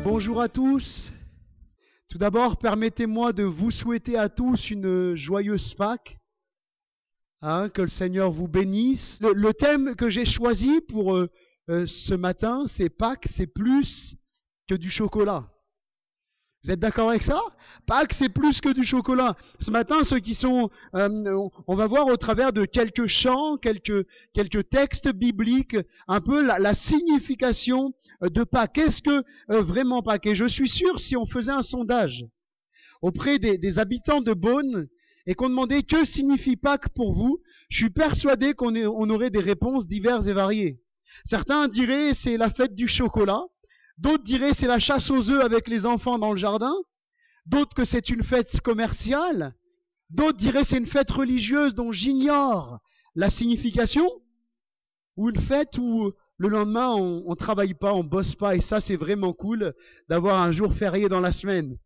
Bonjour à tous. Tout d'abord, permettez-moi de vous souhaiter à tous une joyeuse Pâques. Que le Seigneur vous bénisse. Le thème que j'ai choisi pour ce matin, c'est Pâques, c'est plus que du chocolat. Vous êtes d'accord avec ça? Pâques, c'est plus que du chocolat. Ce matin, ceux qui sont... on va voir au travers de quelques chants, quelques textes bibliques, un peu la signification de Pâques. Qu'est-ce que vraiment Pâques? Et je suis sûr, si on faisait un sondage auprès des habitants de Beaune et qu'on demandait que signifie Pâques pour vous, je suis persuadé qu'on aurait des réponses diverses et variées. Certains diraient c'est la fête du chocolat. D'autres diraient c'est la chasse aux œufs avec les enfants dans le jardin. D'autres que c'est une fête commerciale. D'autres diraient c'est une fête religieuse dont j'ignore la signification. Ou une fête où le lendemain on travaille pas, on bosse pas. Et ça c'est vraiment cool d'avoir un jour férié dans la semaine.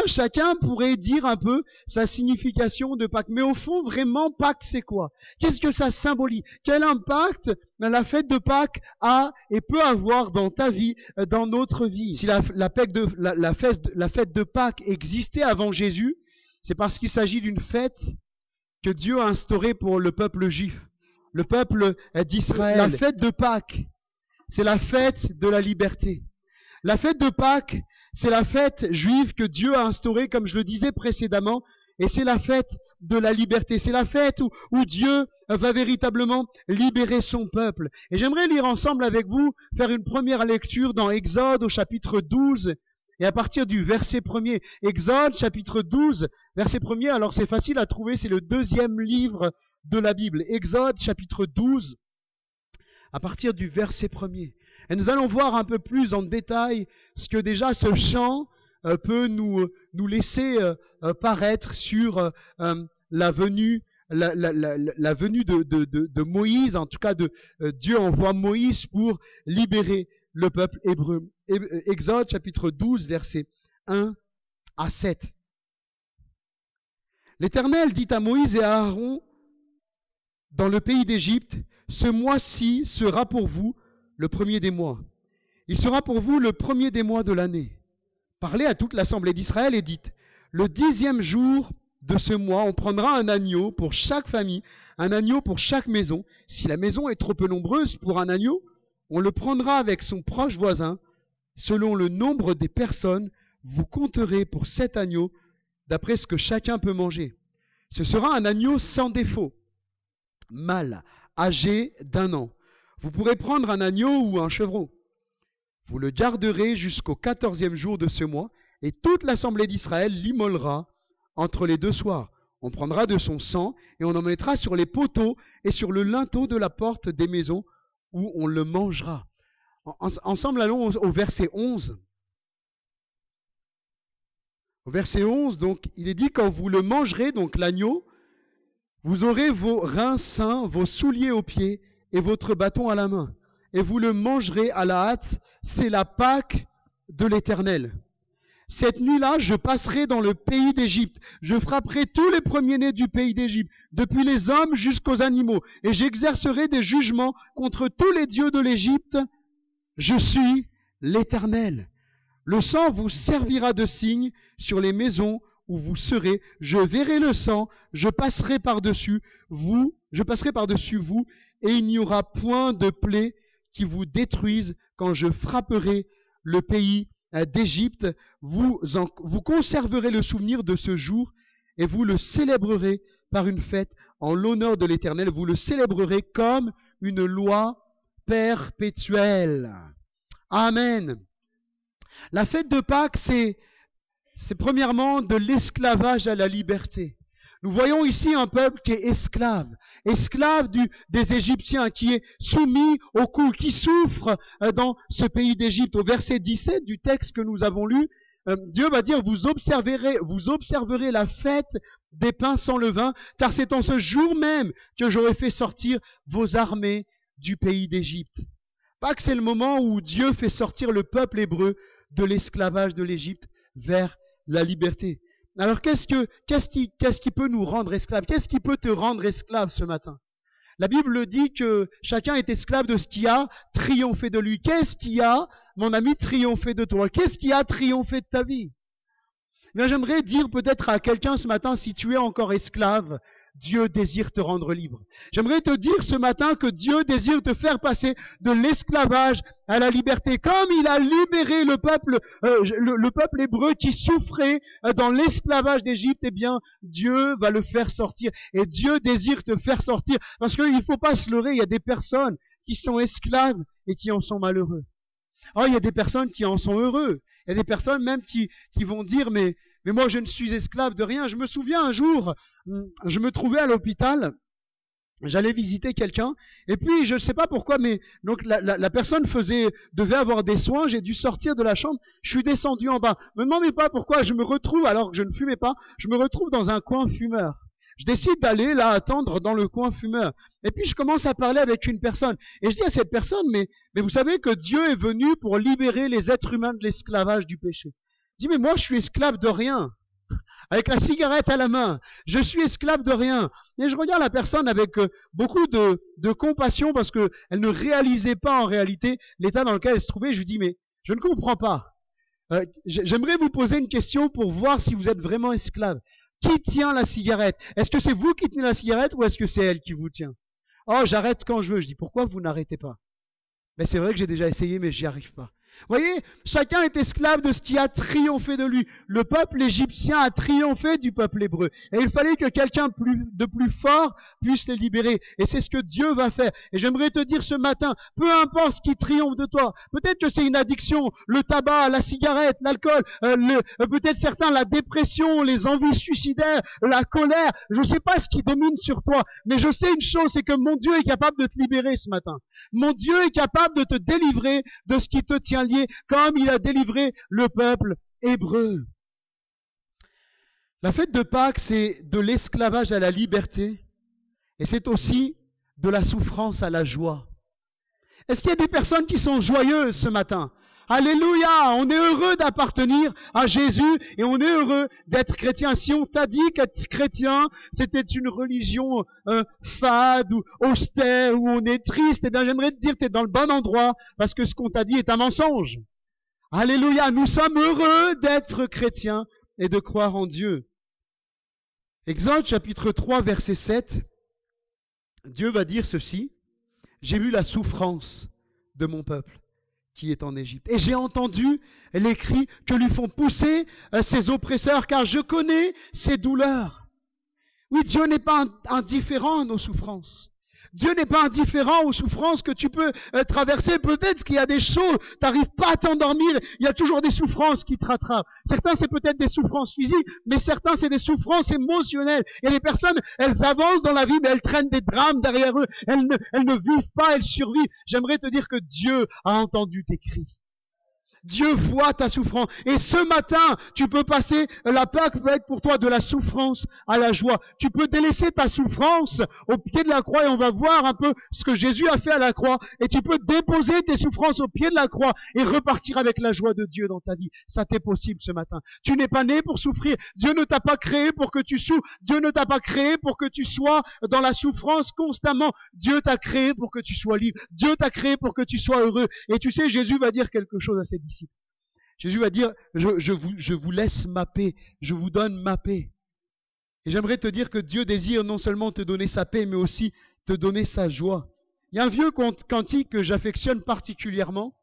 Chacun pourrait dire un peu sa signification de Pâques. Mais au fond, vraiment, Pâques, c'est quoi? Qu'est-ce que ça symbolise? Quel impact la fête de Pâques a et peut avoir dans ta vie, dans notre vie? Si la fête de Pâques existait avant Jésus, c'est parce qu'il s'agit d'une fête que Dieu a instaurée pour le peuple juif, le peuple d'Israël. La fête de Pâques, c'est la fête de la liberté. La fête de Pâques, c'est la fête juive que Dieu a instaurée, comme je le disais précédemment, et c'est la fête de la liberté. C'est la fête où Dieu va véritablement libérer son peuple. Et j'aimerais lire ensemble avec vous, faire une première lecture dans Exode au chapitre 12, et à partir du verset 1er. Exode chapitre 12, verset 1er, alors c'est facile à trouver, c'est le deuxième livre de la Bible. Exode chapitre 12, à partir du verset 1er. Et nous allons voir un peu plus en détail ce que déjà ce chant peut nous laisser paraître sur la venue de Moïse. En tout cas, Dieu envoie Moïse pour libérer le peuple hébreu. Exode chapitre 12, versets 1 à 7. L'Éternel dit à Moïse et à Aaron dans le pays d'Égypte, « Ce mois-ci sera pour vous le premier des mois. Il sera pour vous le premier des mois de l'année. Parlez à toute l'assemblée d'Israël et dites, le 10e jour de ce mois, on prendra un agneau pour chaque famille, un agneau pour chaque maison. Si la maison est trop peu nombreuse pour un agneau, on le prendra avec son proche voisin. Selon le nombre des personnes, vous compterez pour cet agneau, d'après ce que chacun peut manger. Ce sera un agneau sans défaut, mâle, âgé d'1 an. Vous pourrez prendre un agneau ou un chevreau. Vous le garderez jusqu'au 14e jour de ce mois, et toute l'assemblée d'Israël l'immolera entre les 2 soirs. On prendra de son sang, et on en mettra sur les poteaux et sur le linteau de la porte des maisons, où on le mangera. Ensemble, allons au verset 11. Au verset 11, donc, il est dit, quand vous le mangerez, donc l'agneau, vous aurez vos reins sains, vos souliers aux pieds, et votre bâton à la main, et vous le mangerez à la hâte, c'est la Pâque de l'Éternel. Cette nuit-là, je passerai dans le pays d'Égypte, je frapperai tous les premiers-nés du pays d'Égypte, depuis les hommes jusqu'aux animaux, et j'exercerai des jugements contre tous les dieux de l'Égypte. Je suis l'Éternel. Le sang vous servira de signe sur les maisons où vous serez. Je verrai le sang, je passerai par-dessus vous, et il n'y aura point de plaie qui vous détruise quand je frapperai le pays d'Égypte. Vous conserverez le souvenir de ce jour et vous le célébrerez par une fête en l'honneur de l'Éternel. Vous le célébrerez comme une loi perpétuelle. Amen. La fête de Pâques, c'est premièrement de l'esclavage à la liberté. Nous voyons ici un peuple qui est esclave des Égyptiens, qui est soumis au coup, qui souffre dans ce pays d'Égypte. Au verset 17 du texte que nous avons lu, Dieu va dire, vous observerez la fête des pains sans levain, car c'est en ce jour même que j'aurai fait sortir vos armées du pays d'Égypte. Pâques, c'est le moment où Dieu fait sortir le peuple hébreu de l'esclavage de l'Égypte vers la liberté. Alors qu'est-ce qui peut nous rendre esclaves? Qu'est-ce qui peut te rendre esclave ce matin? La Bible dit que chacun est esclave de ce qui a triomphé de lui. Qu'est-ce qui a, mon ami, triomphé de toi? Qu'est-ce qui a triomphé de ta vie? Eh bien, j'aimerais dire peut-être à quelqu'un ce matin, si tu es encore esclave, Dieu désire te rendre libre. J'aimerais te dire ce matin que Dieu désire te faire passer de l'esclavage à la liberté. Comme il a libéré le peuple hébreu qui souffrait dans l'esclavage d'Égypte, eh bien, Dieu va le faire sortir. Et Dieu désire te faire sortir. Parce qu'il ne faut pas se leurrer, il y a des personnes qui sont esclaves et qui en sont malheureux. Oh, il y a des personnes qui en sont heureux. Il y a des personnes même qui vont dire, mais moi je ne suis esclave de rien. Je me souviens un jour, je me trouvais à l'hôpital, j'allais visiter quelqu'un, et puis je ne sais pas pourquoi, mais donc la personne devait avoir des soins, j'ai dû sortir de la chambre, je suis descendu en bas. Ne me demandez pas pourquoi je me retrouve, alors que je ne fumais pas, je me retrouve dans un coin fumeur. Je décide d'aller là attendre dans le coin fumeur. Et puis je commence à parler avec une personne. Et je dis à cette personne, mais vous savez que Dieu est venu pour libérer les êtres humains de l'esclavage du péché. Je dis, mais moi je suis esclave de rien. Avec la cigarette à la main, je suis esclave de rien. Et je regarde la personne avec beaucoup de compassion parce qu'elle ne réalisait pas en réalité l'état dans lequel elle se trouvait. Je lui dis, mais je ne comprends pas. J'aimerais vous poser une question pour voir si vous êtes vraiment esclave. Qui tient la cigarette? Est-ce que c'est vous qui tenez la cigarette ou est-ce que c'est elle qui vous tient? Oh, j'arrête quand je veux. Je dis, pourquoi vous n'arrêtez pas? Mais c'est vrai que j'ai déjà essayé, mais j'y arrive pas. Vous voyez, chacun est esclave de ce qui a triomphé de lui. Le peuple égyptien a triomphé du peuple hébreu. Et il fallait que quelqu'un de plus fort puisse les libérer. Et c'est ce que Dieu va faire. Et j'aimerais te dire ce matin, peu importe ce qui triomphe de toi, peut-être que c'est une addiction, le tabac, la cigarette, l'alcool, peut-être certains la dépression, les envies suicidaires, la colère, je ne sais pas ce qui domine sur toi, mais je sais une chose, c'est que mon Dieu est capable de te libérer ce matin. Mon Dieu est capable de te délivrer de ce qui te tient lié, comme il a délivré le peuple hébreu. La fête de Pâques, c'est de l'esclavage à la liberté, et c'est aussi de la souffrance à la joie. Est-ce qu'il y a des personnes qui sont joyeuses ce matin? Alléluia! On est heureux d'appartenir à Jésus et on est heureux d'être chrétien. Si on t'a dit qu'être chrétien, c'était une religion fade ou austère, où on est triste, eh bien j'aimerais te dire que tu es dans le bon endroit parce que ce qu'on t'a dit est un mensonge. Alléluia! Nous sommes heureux d'être chrétiens et de croire en Dieu. Exode chapitre 3 verset 7, Dieu va dire ceci: j'ai vu la souffrance de mon peuple qui est en Égypte. Et j'ai entendu les cris que lui font pousser ses oppresseurs, car je connais ses douleurs. Oui, Dieu n'est pas indifférent à nos souffrances. Dieu n'est pas indifférent aux souffrances que tu peux traverser. Peut-être qu'il y a des choses, tu n'arrives pas à t'endormir, il y a toujours des souffrances qui te rattrapent. Certains, c'est peut-être des souffrances physiques, mais certains, c'est des souffrances émotionnelles. Et les personnes, elles avancent dans la vie, mais elles traînent des drames derrière eux. Elles ne vivent pas, elles survivent. J'aimerais te dire que Dieu a entendu tes cris. Dieu voit ta souffrance. Et ce matin, tu peux passer, la Pâque peut être pour toi de la souffrance à la joie. Tu peux délaisser ta souffrance au pied de la croix et on va voir un peu ce que Jésus a fait à la croix. Et tu peux déposer tes souffrances au pied de la croix et repartir avec la joie de Dieu dans ta vie. Ça t'est possible ce matin. Tu n'es pas né pour souffrir. Dieu ne t'a pas créé pour que tu souffres. Dieu ne t'a pas créé pour que tu sois dans la souffrance constamment. Dieu t'a créé pour que tu sois libre. Dieu t'a créé pour que tu sois heureux. Et tu sais, Jésus va dire quelque chose à ses disciples. Jésus va dire, je vous laisse ma paix, je vous donne ma paix. Et j'aimerais te dire que Dieu désire non seulement te donner sa paix, mais aussi te donner sa joie. Il y a un vieux cantique que j'affectionne particulièrement.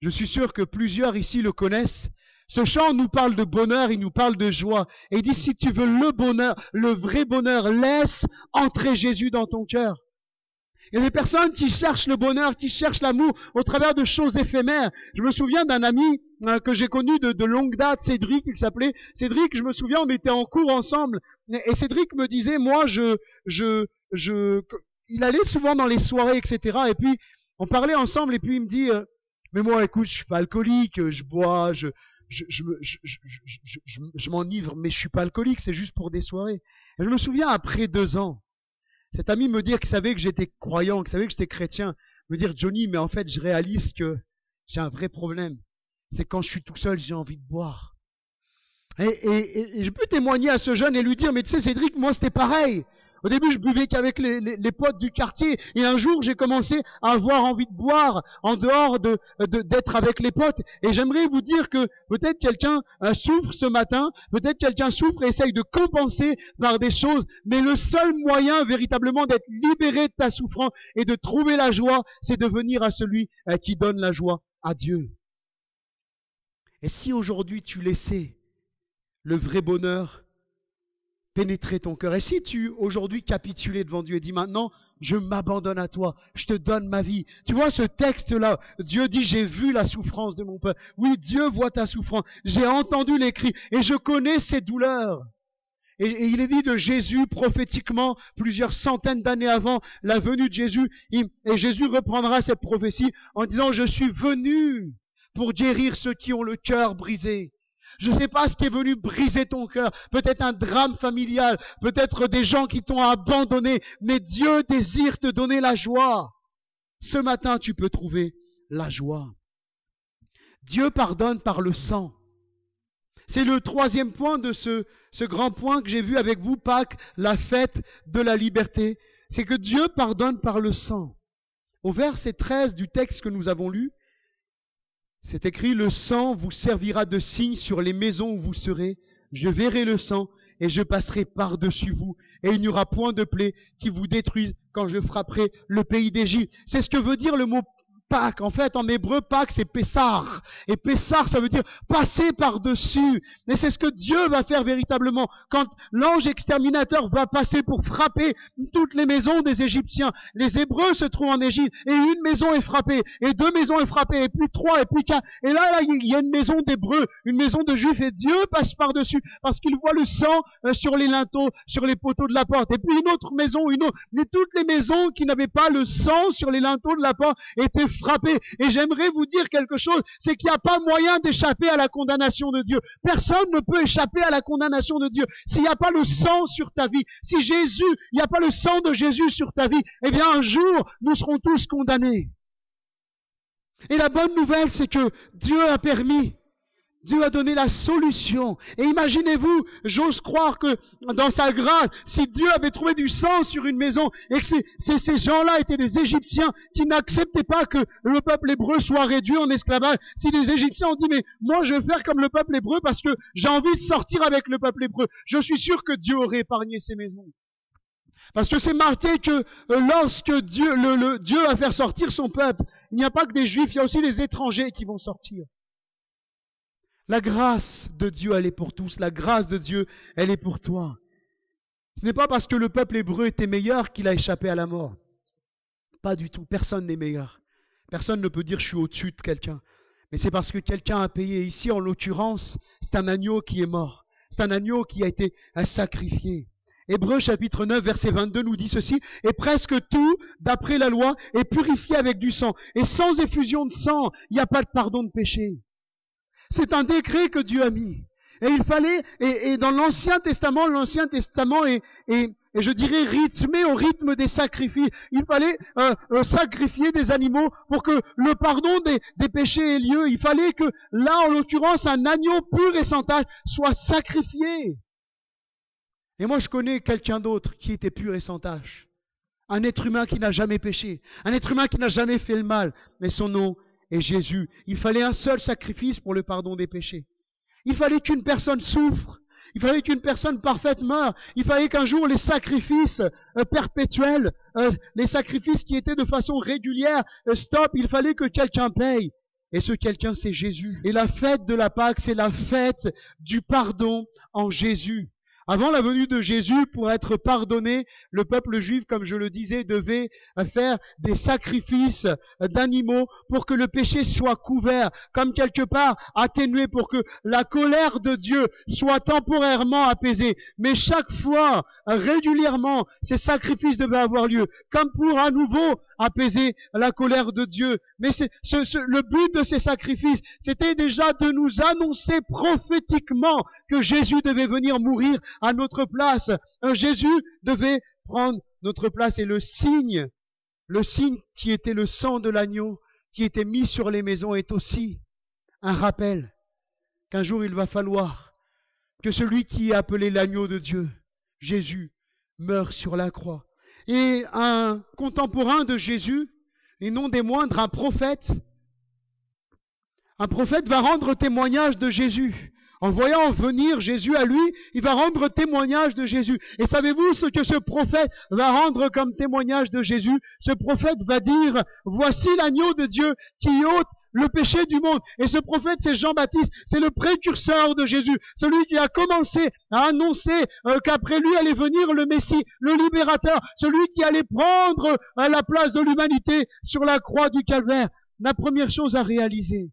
Je suis sûr que plusieurs ici le connaissent. Ce chant nous parle de bonheur, il nous parle de joie. Et il dit, si tu veux le bonheur, le vrai bonheur, laisse entrer Jésus dans ton cœur. Il y a des personnes qui cherchent le bonheur, qui cherchent l'amour au travers de choses éphémères. Je me souviens d'un ami que j'ai connu de longue date, Cédric, il s'appelait. Cédric, je me souviens, on était en cours ensemble. Et Cédric me disait, moi, il allait souvent dans les soirées, etc. Et puis, on parlait ensemble et puis il me dit, mais moi, écoute, je suis pas alcoolique, je bois, je m'enivre, mais je suis pas alcoolique, c'est juste pour des soirées. Et je me souviens, après 2 ans, cet ami me dire qu'il savait que j'étais croyant, qu'il savait que j'étais chrétien, me dire, Johnny, mais en fait, je réalise que j'ai un vrai problème. C'est quand je suis tout seul, j'ai envie de boire. Et je peux témoigner à ce jeune et lui dire, mais tu sais, Cédric, moi, c'était pareil. Au début, je buvais qu'avec les potes du quartier. Et un jour, j'ai commencé à avoir envie de boire en dehors d'être avec les potes. Et j'aimerais vous dire que peut-être quelqu'un souffre ce matin, peut-être quelqu'un souffre et essaye de compenser par des choses. Mais le seul moyen véritablement d'être libéré de ta souffrance et de trouver la joie, c'est de venir à celui qui donne la joie, à Dieu. Et si aujourd'hui tu laissais le vrai bonheur pénétrer ton cœur, et si tu aujourd'hui capitulais devant Dieu et dis maintenant, je m'abandonne à toi, je te donne ma vie. Tu vois ce texte-là, Dieu dit, j'ai vu la souffrance de mon peuple. Oui, Dieu voit ta souffrance. J'ai entendu les cris et je connais ses douleurs. Et il est dit de Jésus prophétiquement, plusieurs centaines d'années avant la venue de Jésus, et Jésus reprendra cette prophétie en disant, je suis venu pour guérir ceux qui ont le cœur brisé. Je ne sais pas ce qui est venu briser ton cœur, peut-être un drame familial, peut-être des gens qui t'ont abandonné, mais Dieu désire te donner la joie. Ce matin, tu peux trouver la joie. Dieu pardonne par le sang. C'est le troisième point de ce grand point que j'ai vu avec vous, Pâques, la fête de la liberté. C'est que Dieu pardonne par le sang. Au verset 13 du texte que nous avons lu, c'est écrit, le sang vous servira de signe sur les maisons où vous serez. Je verrai le sang et je passerai par-dessus vous. Et il n'y aura point de plaie qui vous détruise quand je frapperai le pays d'Égypte. C'est ce que veut dire le mot Pâques. En fait, en hébreu, Pâques, c'est Pessar. Et Pessar, ça veut dire passer par-dessus. Et c'est ce que Dieu va faire véritablement. Quand l'ange exterminateur va passer pour frapper toutes les maisons des Égyptiens. Les Hébreux se trouvent en Égypte. Et une maison est frappée. Et deux maisons est frappée. Et puis trois. Et puis quatre. Et là, il y a une maison d'Hébreux. Une maison de Juifs. Et Dieu passe par-dessus. Parce qu'il voit le sang sur les linteaux, sur les poteaux de la porte. Et puis une autre maison, une autre. Mais toutes les maisons qui n'avaient pas le sang sur les linteaux de la porte étaient frappé. Et j'aimerais vous dire quelque chose, c'est qu'il n'y a pas moyen d'échapper à la condamnation de Dieu. Personne ne peut échapper à la condamnation de Dieu. S'il n'y a pas le sang sur ta vie, si Jésus, il n'y a pas le sang de Jésus sur ta vie, eh bien un jour, nous serons tous condamnés. Et la bonne nouvelle, c'est que Dieu a permis, Dieu a donné la solution. Et imaginez-vous, j'ose croire que dans sa grâce, si Dieu avait trouvé du sang sur une maison et que ces gens-là étaient des Égyptiens qui n'acceptaient pas que le peuple hébreu soit réduit en esclavage, si les Égyptiens ont dit, mais moi je vais faire comme le peuple hébreu parce que j'ai envie de sortir avec le peuple hébreu, je suis sûr que Dieu aurait épargné ces maisons. Parce que c'est marqué que lorsque Dieu va faire sortir son peuple, il n'y a pas que des Juifs, il y a aussi des étrangers qui vont sortir. La grâce de Dieu, elle est pour tous. La grâce de Dieu, elle est pour toi. Ce n'est pas parce que le peuple hébreu était meilleur qu'il a échappé à la mort. Pas du tout. Personne n'est meilleur. Personne ne peut dire je suis au-dessus de quelqu'un. Mais c'est parce que quelqu'un a payé. Ici, en l'occurrence, c'est un agneau qui est mort. C'est un agneau qui a été sacrifié. Hébreux chapitre 9, verset 22 nous dit ceci. Et presque tout, d'après la loi, est purifié avec du sang. Et sans effusion de sang, il n'y a pas de pardon de péché. C'est un décret que Dieu a mis. Et il fallait, et dans l'Ancien Testament est, je dirais, rythmé au rythme des sacrifices. Il fallait sacrifier des animaux pour que le pardon des péchés ait lieu. Il fallait que, là, en l'occurrence, un agneau pur et sans tache soit sacrifié. Et moi, je connais quelqu'un d'autre qui était pur et sans tache. Un être humain qui n'a jamais péché. Un être humain qui n'a jamais fait le mal. Mais son nom et Jésus. Il fallait un seul sacrifice pour le pardon des péchés. Il fallait qu'une personne souffre. Il fallait qu'une personne parfaite meure. Il fallait qu'un jour les sacrifices perpétuels, les sacrifices qui étaient de façon régulière, stop, il fallait que quelqu'un paye. Et ce quelqu'un, c'est Jésus. Et la fête de la Pâque, c'est la fête du pardon en Jésus. Avant la venue de Jésus, pour être pardonné, le peuple juif, comme je le disais, devait faire des sacrifices d'animaux pour que le péché soit couvert, comme quelque part atténué, pour que la colère de Dieu soit temporairement apaisée. Mais chaque fois, régulièrement, ces sacrifices devaient avoir lieu, comme pour à nouveau apaiser la colère de Dieu. Mais le but de ces sacrifices, c'était déjà de nous annoncer prophétiquement que Jésus devait venir mourir à notre place. Jésus devait prendre notre place et le signe qui était le sang de l'agneau qui était mis sur les maisons est aussi un rappel qu'un jour il va falloir que celui qui est appelé l'agneau de Dieu, Jésus, meurt sur la croix. Et un contemporain de Jésus, et non des moindres, un prophète va rendre témoignage de Jésus. En voyant venir Jésus à lui, il va rendre témoignage de Jésus. Et savez-vous ce que ce prophète va rendre comme témoignage de Jésus? Ce prophète va dire, voici l'agneau de Dieu qui ôte le péché du monde. Et ce prophète, c'est Jean-Baptiste, c'est le précurseur de Jésus, celui qui a commencé à annoncer qu'après lui allait venir le Messie, le libérateur, celui qui allait prendre la place de l'humanité sur la croix du Calvaire. La première chose à réaliser,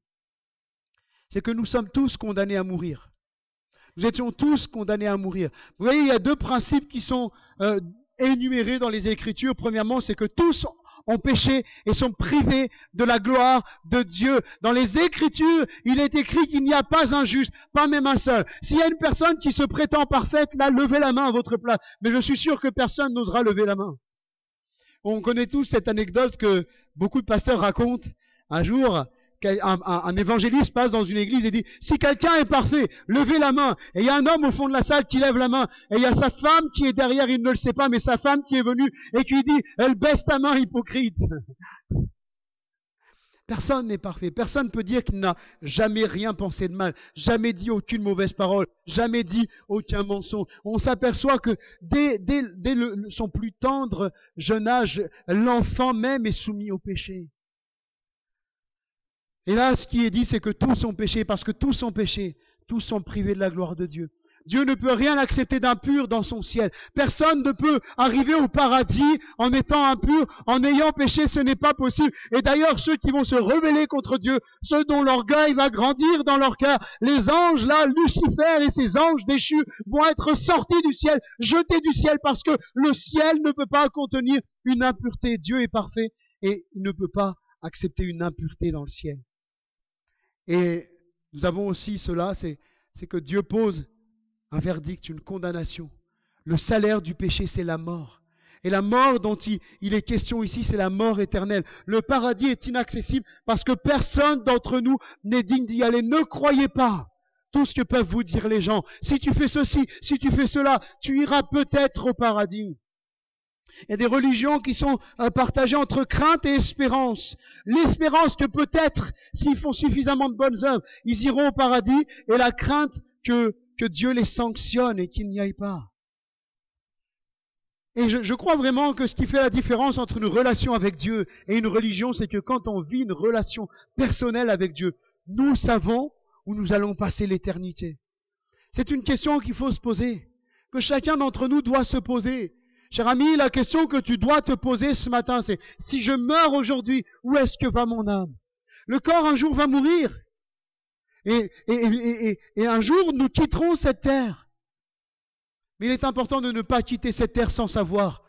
c'est que nous sommes tous condamnés à mourir. Nous étions tous condamnés à mourir. Vous voyez, il y a deux principes qui sont énumérés dans les Écritures. Premièrement, c'est que tous ont péché et sont privés de la gloire de Dieu. Dans les Écritures, il est écrit qu'il n'y a pas un juste, pas même un seul. S'il y a une personne qui se prétend parfaite, là, levez la main à votre place. Mais je suis sûr que personne n'osera lever la main. On connaît tous cette anecdote que beaucoup de pasteurs racontent. Un jour, un évangéliste passe dans une église et dit, si quelqu'un est parfait, levez la main. Et il y a un homme au fond de la salle qui lève la main. Et il y a sa femme qui est derrière, il ne le sait pas, mais sa femme qui est venue et qui lui dit, elle baisse ta main, hypocrite. Personne n'est parfait. Personne ne peut dire qu'il n'a jamais rien pensé de mal, jamais dit aucune mauvaise parole, jamais dit aucun mensonge. On s'aperçoit que dès son plus tendre jeune âge, l'enfant même est soumis au péché. Et là, ce qui est dit, c'est que tous ont péché, parce que tous ont péché, tous sont privés de la gloire de Dieu. Dieu ne peut rien accepter d'impur dans son ciel. Personne ne peut arriver au paradis en étant impur, en ayant péché, ce n'est pas possible. Et d'ailleurs, ceux qui vont se rebeller contre Dieu, ceux dont l'orgueil va grandir dans leur cœur, les anges là, Lucifer et ses anges déchus vont être sortis du ciel, jetés du ciel, parce que le ciel ne peut pas contenir une impureté. Dieu est parfait et il ne peut pas accepter une impureté dans le ciel. Et nous avons aussi cela, c'est que Dieu pose un verdict, une condamnation. Le salaire du péché, c'est la mort. Et la mort dont il est question ici, c'est la mort éternelle. Le paradis est inaccessible parce que personne d'entre nous n'est digne d'y aller. Ne croyez pas tout ce que peuvent vous dire les gens. Si tu fais ceci, si tu fais cela, tu iras peut-être au paradis. Il y a des religions qui sont partagées entre crainte et espérance. L'espérance que peut-être, s'ils font suffisamment de bonnes œuvres, ils iront au paradis, et la crainte que Dieu les sanctionne et qu'ils n'y aillent pas. Et je crois vraiment que ce qui fait la différence entre une relation avec Dieu et une religion, c'est que quand on vit une relation personnelle avec Dieu, nous savons où nous allons passer l'éternité. C'est une question qu'il faut se poser, que chacun d'entre nous doit se poser. Cher ami, la question que tu dois te poser ce matin, c'est si je meurs aujourd'hui, où est-ce que va mon âme? Le corps un jour va mourir. Et un jour, nous quitterons cette terre. Mais il est important de ne pas quitter cette terre sans savoir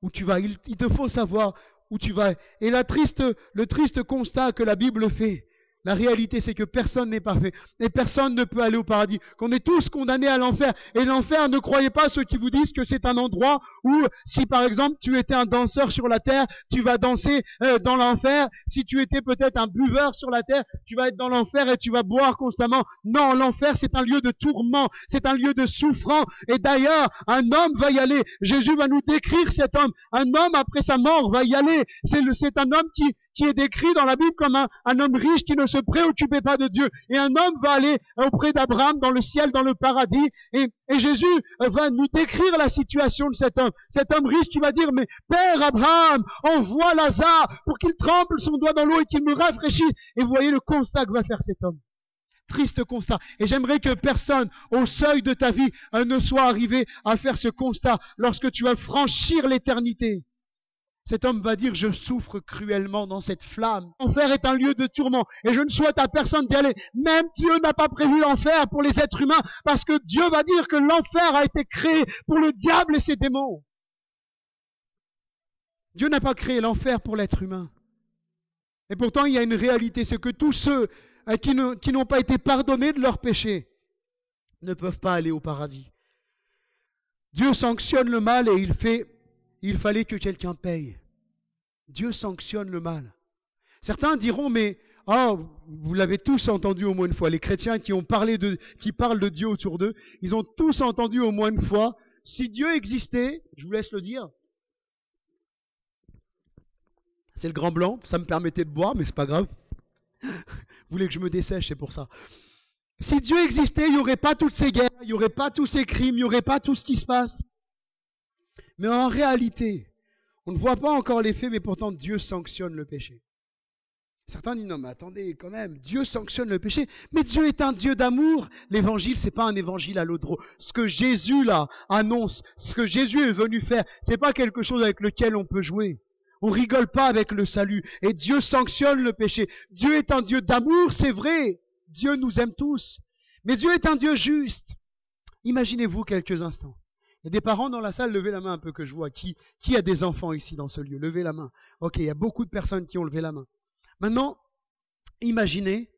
où tu vas. Il te faut savoir où tu vas. Et le triste constat que la Bible fait, la réalité, c'est que personne n'est parfait et personne ne peut aller au paradis, qu'on est tous condamnés à l'enfer. Et l'enfer, ne croyez pas ceux qui vous disent que c'est un endroit où, si par exemple tu étais un danseur sur la terre, tu vas danser dans l'enfer. Si tu étais peut-être un buveur sur la terre, tu vas être dans l'enfer et tu vas boire constamment. Non, l'enfer, c'est un lieu de tourment, c'est un lieu de souffrance. Et d'ailleurs, un homme va y aller. Jésus va nous décrire cet homme. Un homme, après sa mort, va y aller. C'est un homme qui est décrit dans la Bible comme un homme riche qui ne se préoccupait pas de Dieu. Et un homme va aller auprès d'Abraham dans le ciel, dans le paradis. Et Jésus va nous décrire la situation de cet homme. Cet homme riche qui va dire, mais Père Abraham, envoie Lazare pour qu'il trempe son doigt dans l'eau et qu'il me rafraîchisse. Et vous voyez le constat que va faire cet homme. Triste constat. Et j'aimerais que personne au seuil de ta vie ne soit arrivé à faire ce constat lorsque tu vas franchir l'éternité. Cet homme va dire, je souffre cruellement dans cette flamme. L'enfer est un lieu de tourment. Et je ne souhaite à personne d'y aller. Même Dieu n'a pas prévu l'enfer pour les êtres humains. Parce que Dieu va dire que l'enfer a été créé pour le diable et ses démons. Dieu n'a pas créé l'enfer pour l'être humain. Et pourtant, il y a une réalité. C'est que tous ceux qui n'ont pas été pardonnés de leurs péchés ne peuvent pas aller au paradis. Dieu sanctionne le mal et il fallait que quelqu'un paye. Dieu sanctionne le mal. Certains diront, mais vous l'avez tous entendu au moins une fois. Les chrétiens qui parlent de Dieu autour d'eux, ils ont tous entendu au moins une fois si Dieu existait, je vous laisse le dire, c'est le grand blanc, ça me permettait de boire, mais c'est pas grave. Vous voulez que je me dessèche, c'est pour ça. Si Dieu existait, il n'y aurait pas toutes ces guerres, il n'y aurait pas tous ces crimes, il n'y aurait pas tout ce qui se passe. Mais en réalité, on ne voit pas encore les faits, mais pourtant Dieu sanctionne le péché. Certains disent, non mais attendez, quand même, Dieu sanctionne le péché, mais Dieu est un Dieu d'amour. L'évangile, c'est pas un évangile à l'eau de rose. Ce que Jésus là annonce, ce que Jésus est venu faire, c'est pas quelque chose avec lequel on peut jouer. On rigole pas avec le salut. Et Dieu sanctionne le péché. Dieu est un Dieu d'amour, c'est vrai. Dieu nous aime tous. Mais Dieu est un Dieu juste. Imaginez-vous quelques instants. Il y a des parents dans la salle, levez la main un peu que je vois. Qui a des enfants ici dans ce lieu? Levez la main. Ok, il y a beaucoup de personnes qui ont levé la main. Maintenant, imaginez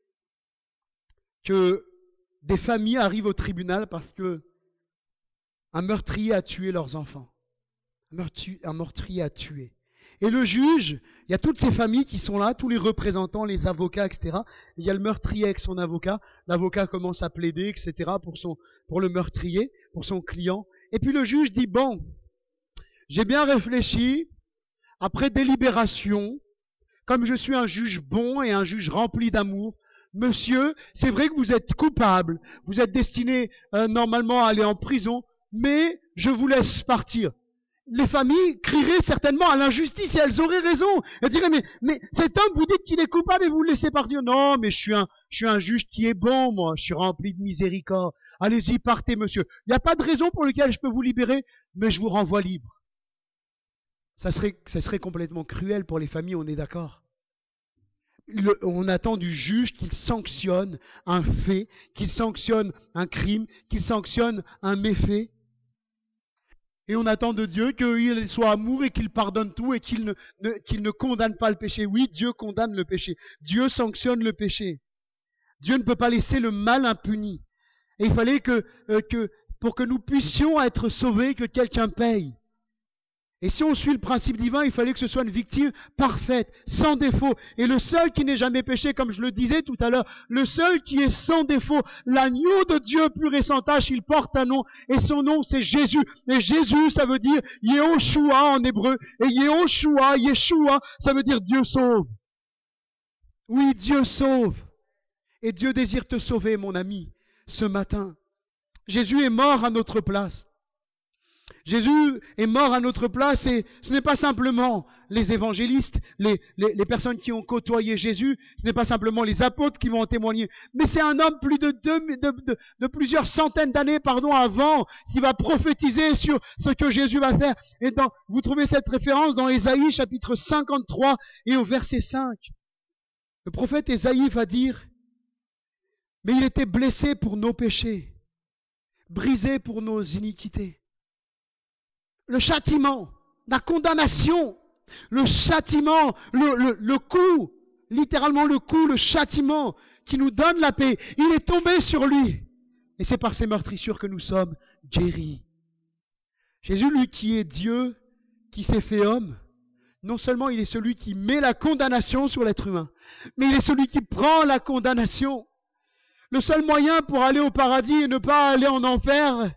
que des familles arrivent au tribunal parce que un meurtrier a tué leurs enfants. Un meurtrier a tué. Et le juge, il y a toutes ces familles qui sont là, tous les représentants, les avocats, etc. Il y a le meurtrier avec son avocat. L'avocat commence à plaider, etc. pour le meurtrier, pour son client. Et puis le juge dit, bon, j'ai bien réfléchi, après délibération, comme je suis un juge bon et un juge rempli d'amour, monsieur, c'est vrai que vous êtes coupable, vous êtes destiné normalement à aller en prison, mais je vous laisse partir. Les familles crieraient certainement à l'injustice et elles auraient raison. Elles diraient, mais cet homme, vous dites qu'il est coupable et vous le laissez partir. Non, mais je suis un juge qui est bon, moi. Je suis rempli de miséricorde. Allez-y, partez, monsieur. Il n'y a pas de raison pour laquelle je peux vous libérer, mais je vous renvoie libre. Ça serait complètement cruel pour les familles, on est d'accord. On attend du juge qu'il sanctionne un fait, qu'il sanctionne un crime, qu'il sanctionne un méfait. Et on attend de Dieu qu'il soit amour et qu'il pardonne tout et qu'il ne condamne pas le péché. Oui, Dieu condamne le péché. Dieu sanctionne le péché. Dieu ne peut pas laisser le mal impuni. Et il fallait que pour que nous puissions être sauvés, que quelqu'un paye. Et si on suit le principe divin, il fallait que ce soit une victime parfaite, sans défaut. Et le seul qui n'ait jamais péché, comme je le disais tout à l'heure, le seul qui est sans défaut, l'agneau de Dieu pur et sans tache, il porte un nom, et son nom c'est Jésus. Et Jésus, ça veut dire Yehoshua en hébreu, et Yeshua, ça veut dire Dieu sauve. Oui, Dieu sauve. Et Dieu désire te sauver, mon ami, ce matin. Jésus est mort à notre place. Jésus est mort à notre place et ce n'est pas simplement les évangélistes, les personnes qui ont côtoyé Jésus, ce n'est pas simplement les apôtres qui vont en témoigner, mais c'est un homme plus de plusieurs centaines d'années avant qui va prophétiser sur ce que Jésus va faire. Et vous trouvez cette référence dans Ésaïe chapitre 53 et au verset 5. Le prophète Ésaïe va dire, mais il était blessé pour nos péchés, brisé pour nos iniquités. Le châtiment, la condamnation, le châtiment, le coup, littéralement le coup, le châtiment qui nous donne la paix, il est tombé sur lui. Et c'est par ses meurtrissures que nous sommes guéris. Jésus, lui qui est Dieu, qui s'est fait homme, non seulement il est celui qui met la condamnation sur l'être humain, mais il est celui qui prend la condamnation. Le seul moyen pour aller au paradis et ne pas aller en enfer,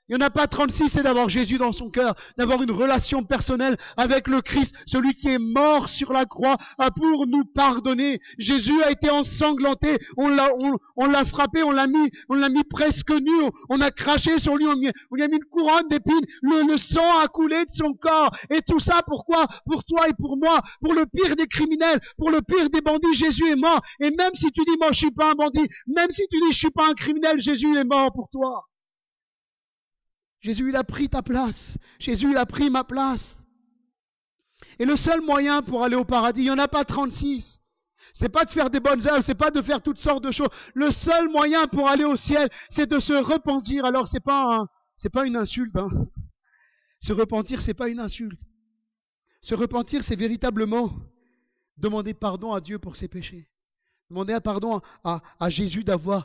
il n'y en a pas 36, c'est d'avoir Jésus dans son cœur, d'avoir une relation personnelle avec le Christ, celui qui est mort sur la croix pour nous pardonner. Jésus a été ensanglanté, on l'a frappé, on l'a mis presque nu, on a craché sur lui, on lui a mis une couronne d'épines, le sang a coulé de son corps. Et tout ça, pourquoi? Pour toi et pour moi, pour le pire des criminels, pour le pire des bandits, Jésus est mort. Et même si tu dis, moi je suis pas un bandit, même si tu dis, je suis pas un criminel, Jésus est mort pour toi. Jésus, il a pris ta place. Jésus, il a pris ma place. Et le seul moyen pour aller au paradis, il n'y en a pas 36. C'est pas de faire des bonnes œuvres, c'est pas de faire toutes sortes de choses. Le seul moyen pour aller au ciel, c'est de se repentir. Alors, c'est pas une insulte, hein. Se repentir, c'est pas une insulte. Se repentir, c'est véritablement demander pardon à Dieu pour ses péchés. Demander pardon à Jésus d'avoir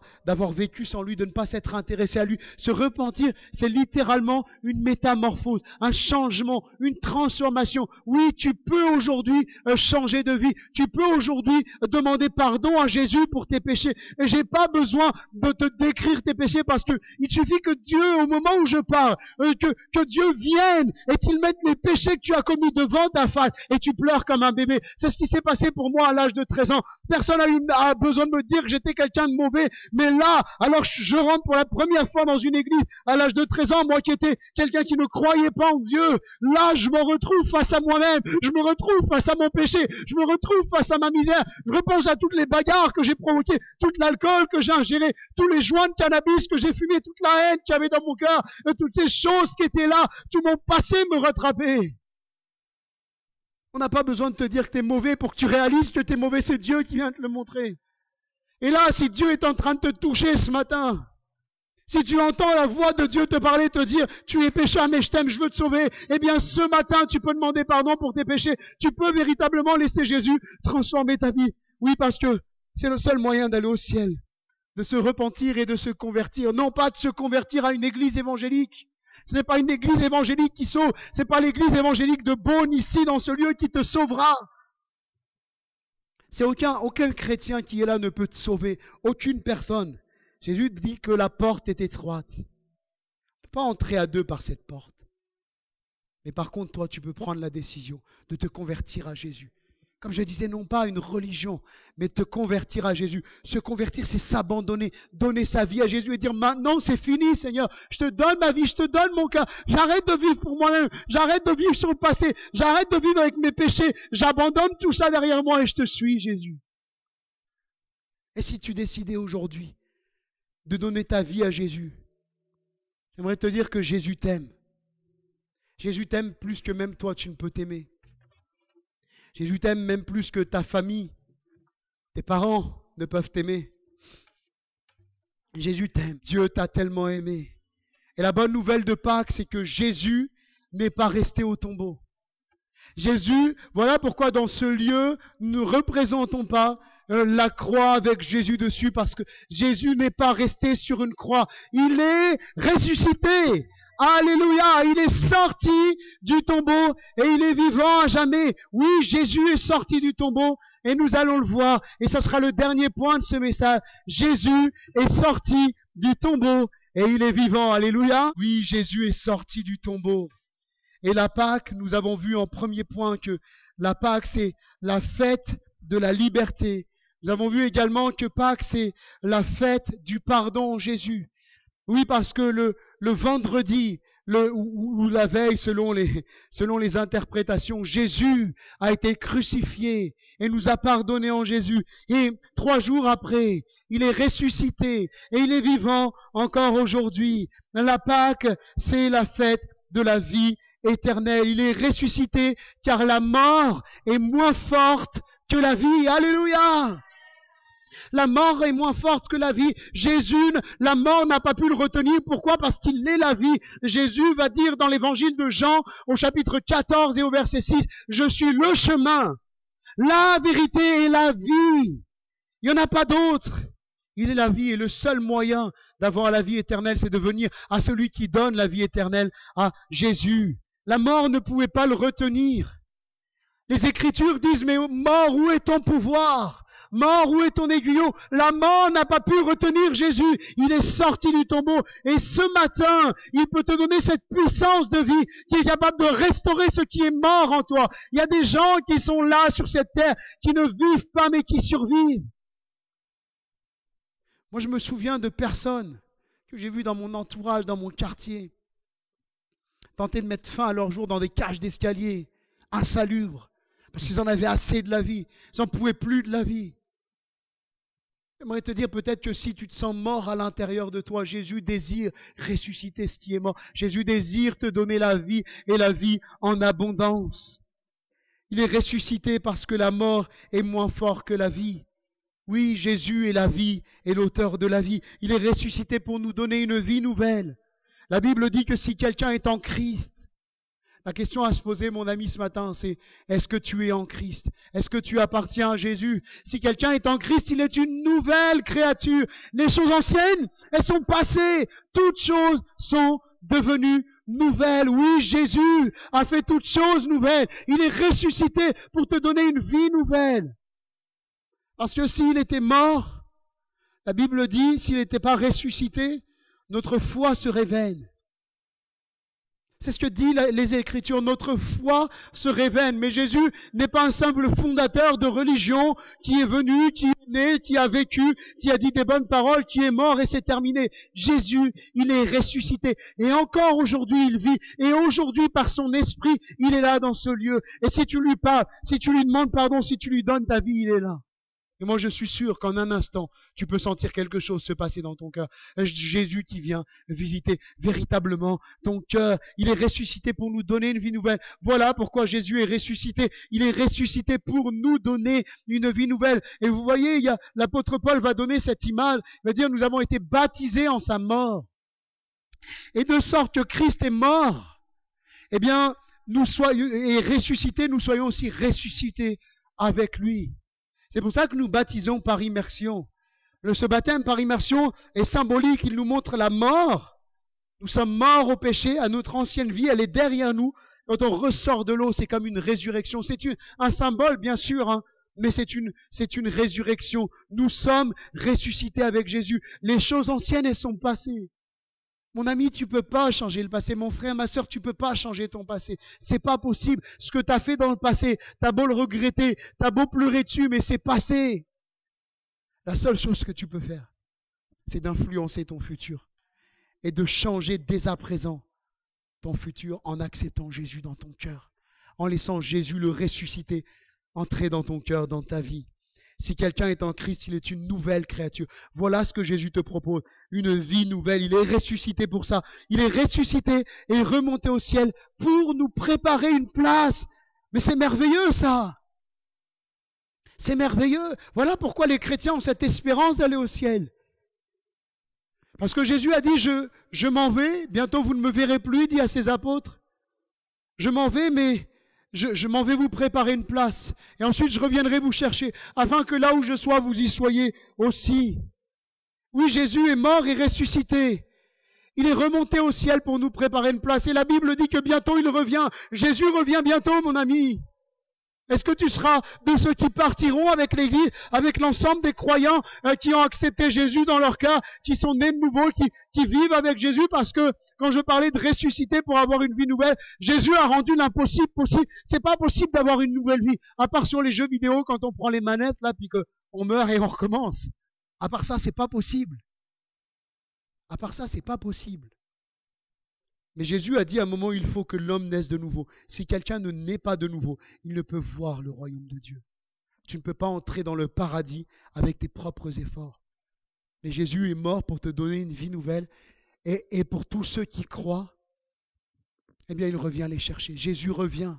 vécu sans lui, de ne pas s'être intéressé à lui. Se repentir, c'est littéralement une métamorphose, un changement, une transformation. Oui, tu peux aujourd'hui changer de vie. Tu peux aujourd'hui demander pardon à Jésus pour tes péchés. Et j'ai pas besoin de te décrire tes péchés parce que il suffit que Dieu, au moment où je parle, que Dieu vienne et qu'il mette les péchés que tu as commis devant ta face et tu pleures comme un bébé. C'est ce qui s'est passé pour moi à l'âge de 13 ans. Personne a besoin de me dire que j'étais quelqu'un de mauvais, mais là, alors je rentre pour la première fois dans une église à l'âge de 13 ans, moi qui étais quelqu'un qui ne croyait pas en Dieu, là je me retrouve face à moi-même, je me retrouve face à mon péché, je me retrouve face à ma misère, je repense à toutes les bagarres que j'ai provoquées, tout l'alcool que j'ai ingéré, tous les joints de cannabis que j'ai fumé, toute la haine qu'il y avait dans mon cœur, toutes ces choses qui étaient là, tout mon passé me rattrapait. On n'a pas besoin de te dire que tu es mauvais pour que tu réalises que tu es mauvais, c'est Dieu qui vient te le montrer. Et là, si Dieu est en train de te toucher ce matin, si tu entends la voix de Dieu te parler, te dire, tu es pécheur, mais je t'aime, je veux te sauver, eh bien ce matin, tu peux demander pardon pour tes péchés. Tu peux véritablement laisser Jésus transformer ta vie. Oui, parce que c'est le seul moyen d'aller au ciel, de se repentir et de se convertir. Non pas de se convertir à une église évangélique. Ce n'est pas une église évangélique qui sauve. Ce n'est pas l'église évangélique de Beaune ici dans ce lieu qui te sauvera. C'est aucun chrétien qui est là ne peut te sauver. Aucune personne. Jésus dit que la porte est étroite. On ne peut pas entrer à deux par cette porte. Mais par contre, toi, tu peux prendre la décision de te convertir à Jésus. Comme je disais, non pas une religion, mais te convertir à Jésus. Se convertir, c'est s'abandonner, donner sa vie à Jésus et dire maintenant c'est fini Seigneur, je te donne ma vie, je te donne mon cœur, j'arrête de vivre pour moi-même, j'arrête de vivre sur le passé, j'arrête de vivre avec mes péchés, j'abandonne tout ça derrière moi et je te suis Jésus. Et si tu décidais aujourd'hui de donner ta vie à Jésus, j'aimerais te dire que Jésus t'aime. Jésus t'aime plus que même toi tu ne peux t'aimer. Jésus t'aime même plus que ta famille, tes parents ne peuvent t'aimer. Jésus t'aime, Dieu t'a tellement aimé. Et la bonne nouvelle de Pâques, c'est que Jésus n'est pas resté au tombeau. Jésus, voilà pourquoi dans ce lieu, nous ne représentons pas la croix avec Jésus dessus, parce que Jésus n'est pas resté sur une croix, il est ressuscité. Alléluia, il est sorti du tombeau et il est vivant à jamais. Oui, Jésus est sorti du tombeau et nous allons le voir. Et ce sera le dernier point de ce message. Jésus est sorti du tombeau et il est vivant. Alléluia. Oui, Jésus est sorti du tombeau. Et la Pâque, nous avons vu en premier point que la Pâque, c'est la fête de la liberté. Nous avons vu également que Pâques, c'est la fête du pardon en Jésus. Oui, parce que le vendredi, ou la veille, selon les interprétations, Jésus a été crucifié et nous a pardonné en Jésus. Et 3 jours après, il est ressuscité et il est vivant encore aujourd'hui. La Pâque, c'est la fête de la vie éternelle. Il est ressuscité car la mort est moins forte que la vie. Alléluia! La mort est moins forte que la vie. Jésus, la mort n'a pas pu le retenir. Pourquoi? Parce qu'il est la vie. Jésus va dire dans l'évangile de Jean, au chapitre 14 et au verset 6, « Je suis le chemin, la vérité et la vie. » Il n'y en a pas d'autre. Il est la vie et le seul moyen d'avoir la vie éternelle, c'est de venir à celui qui donne la vie éternelle, à Jésus. La mort ne pouvait pas le retenir. Les Écritures disent, « Mais mort, où est ton pouvoir ? Mort, où est ton aiguillon ?» La mort n'a pas pu retenir Jésus. Il est sorti du tombeau. Et ce matin, il peut te donner cette puissance de vie qui est capable de restaurer ce qui est mort en toi. Il y a des gens qui sont là sur cette terre, qui ne vivent pas mais qui survivent. Moi, je me souviens de personnes que j'ai vues dans mon entourage, dans mon quartier, tenter de mettre fin à leur jour dans des cages d'escalier, insalubres, parce qu'ils en avaient assez de la vie. Ils n'en pouvaient plus de la vie. J'aimerais te dire peut-être que si tu te sens mort à l'intérieur de toi, Jésus désire ressusciter ce qui est mort. Jésus désire te donner la vie et la vie en abondance. Il est ressuscité parce que la mort est moins forte que la vie. Oui, Jésus est la vie et l'auteur de la vie. Il est ressuscité pour nous donner une vie nouvelle. La Bible dit que si quelqu'un est en Christ, La question à se poser, mon ami, ce matin, c'est est-ce que tu es en Christ? Est-ce que tu appartiens à Jésus? Si quelqu'un est en Christ, il est une nouvelle créature. Les choses anciennes, elles sont passées. Toutes choses sont devenues nouvelles. Oui, Jésus a fait toutes choses nouvelles. Il est ressuscité pour te donner une vie nouvelle. Parce que s'il était mort, la Bible dit, s'il n'était pas ressuscité, notre foi serait vaine. C'est ce que dit les Écritures, notre foi serait vaine. Mais Jésus n'est pas un simple fondateur de religion qui est venu, qui est né, qui a vécu, qui a dit des bonnes paroles, qui est mort et c'est terminé. Jésus, il est ressuscité. Et encore aujourd'hui, il vit. Et aujourd'hui, par son esprit, il est là dans ce lieu. Et si tu lui parles, si tu lui demandes pardon, si tu lui donnes ta vie, il est là. Et moi, je suis sûr qu'en un instant, tu peux sentir quelque chose se passer dans ton cœur. Jésus qui vient visiter véritablement ton cœur. Il est ressuscité pour nous donner une vie nouvelle. Voilà pourquoi Jésus est ressuscité. Il est ressuscité pour nous donner une vie nouvelle. Et vous voyez, l'apôtre Paul va donner cette image. Il va dire, nous avons été baptisés en sa mort. Et de sorte que Christ est mort, eh bien, nous soyons aussi ressuscités avec lui. C'est pour ça que nous baptisons par immersion. Ce baptême par immersion est symbolique, il nous montre la mort. Nous sommes morts au péché, à notre ancienne vie, elle est derrière nous. Quand on ressort de l'eau, c'est comme une résurrection. C'est un symbole, bien sûr, hein, mais c'est une résurrection. Nous sommes ressuscités avec Jésus. Les choses anciennes, elles sont passées. Mon ami, tu peux pas changer le passé. Mon frère, ma sœur, tu peux pas changer ton passé. C'est pas possible. Ce que tu as fait dans le passé, t'as beau le regretter, t'as beau pleurer dessus, mais c'est passé. La seule chose que tu peux faire, c'est d'influencer ton futur et de changer dès à présent ton futur en acceptant Jésus dans ton cœur, en laissant Jésus le ressusciter, entrer dans ton cœur, dans ta vie. Si quelqu'un est en Christ, il est une nouvelle créature. Voilà ce que Jésus te propose, une vie nouvelle. Il est ressuscité pour ça. Il est ressuscité et remonté au ciel pour nous préparer une place. Mais c'est merveilleux ça. C'est merveilleux. Voilà pourquoi les chrétiens ont cette espérance d'aller au ciel. Parce que Jésus a dit, je m'en vais, bientôt vous ne me verrez plus, il dit à ses apôtres. Je m'en vais, mais je m'en vais vous préparer une place. Et ensuite, je reviendrai vous chercher, afin que là où je sois, vous y soyez aussi. Oui, Jésus est mort et ressuscité. Il est remonté au ciel pour nous préparer une place. Et la Bible dit que bientôt il revient. Jésus revient bientôt, mon ami. Est-ce que tu seras de ceux qui partiront avec l'Église, avec l'ensemble des croyants qui ont accepté Jésus dans leur cœur, qui sont nés de nouveau, qui vivent avec Jésus? Parce que quand je parlais de ressusciter pour avoir une vie nouvelle, Jésus a rendu l'impossible possible. C'est pas possible d'avoir une nouvelle vie, à part sur les jeux vidéo quand on prend les manettes là, puis qu'on meurt et on recommence. À part ça, c'est pas possible. À part ça, c'est pas possible. Mais Jésus a dit à un moment, il faut que l'homme naisse de nouveau. Si quelqu'un ne naît pas de nouveau, il ne peut voir le royaume de Dieu. Tu ne peux pas entrer dans le paradis avec tes propres efforts. Mais Jésus est mort pour te donner une vie nouvelle. Et pour tous ceux qui croient, eh bien, il revient les chercher. Jésus revient.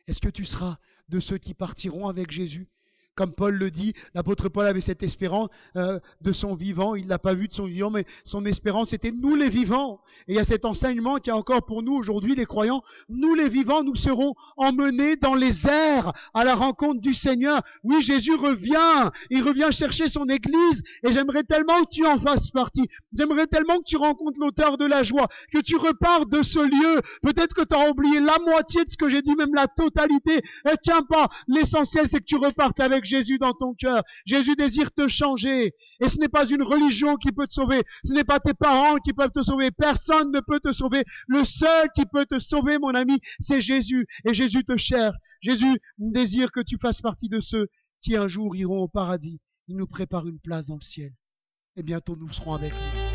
Est-ce que tu seras de ceux qui partiront avec Jésus? Comme Paul le dit, l'apôtre Paul avait cette espérance de son vivant. Il ne l'a pas vu de son vivant, mais son espérance était nous les vivants. Et il y a cet enseignement qui est encore pour nous aujourd'hui, les croyants. Nous les vivants, nous serons emmenés dans les airs à la rencontre du Seigneur. Oui, Jésus revient. Il revient chercher son Église. Et j'aimerais tellement que tu en fasses partie. J'aimerais tellement que tu rencontres l'auteur de la joie, que tu repars de ce lieu. Peut-être que tu as oublié la moitié de ce que j'ai dit, même la totalité. Et tiens pas, l'essentiel c'est que tu repartes avec Jésus dans ton cœur. Jésus désire te changer. Et ce n'est pas une religion qui peut te sauver. Ce n'est pas tes parents qui peuvent te sauver. Personne ne peut te sauver. Le seul qui peut te sauver, mon ami, c'est Jésus. Et Jésus te cherche. Jésus désire que tu fasses partie de ceux qui un jour iront au paradis. Il nous prépare une place dans le ciel. Et bientôt nous serons avec lui.